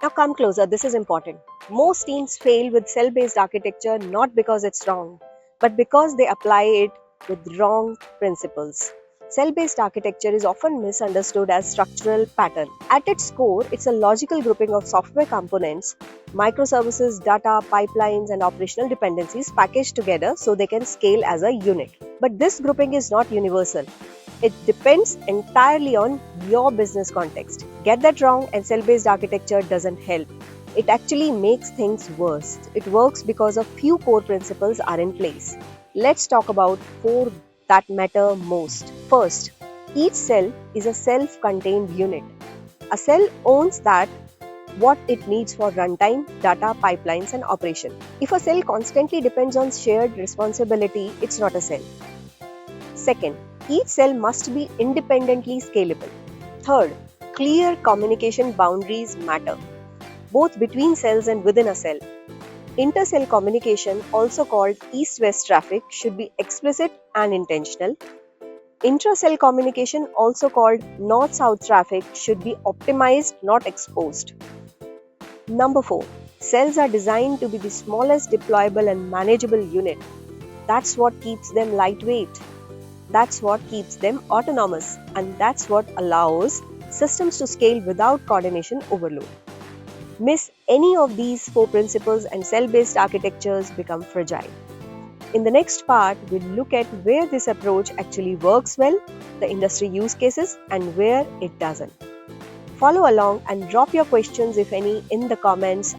Now come closer, this is important. Most teams fail with cell-based architecture not because it's wrong, but because they apply it with wrong principles. Cell-based architecture is often misunderstood as structural pattern. At its core, it's a logical grouping of software components, microservices, data, pipelines, and operational dependencies packaged together so they can scale as a unit. But this grouping is not universal. It depends entirely on your business context. Get that wrong and cell-based architecture doesn't help. It actually makes things worse. It works because a few core principles are in place. Let's talk about 4 that matter most. First, each cell is a self-contained unit. A cell owns what it needs for runtime, data, pipelines, and operation. If a cell constantly depends on shared responsibility, it's not a cell. Second, each cell must be independently scalable. Third, clear communication boundaries matter, both between cells and within a cell. Inter-cell communication, also called east-west traffic, should be explicit and intentional. Intra-cell communication, also called north-south traffic, should be optimized, not exposed. Number 4. Cells are designed to be the smallest deployable and manageable unit. That's what keeps them lightweight. That's what keeps them autonomous, and that's what allows systems to scale without coordination overload. Miss any of these 4 principles and cell-based architectures become fragile. In the next part, we'll look at where this approach actually works well, the industry use cases, and where it doesn't. Follow along and drop your questions, if any, in the comments.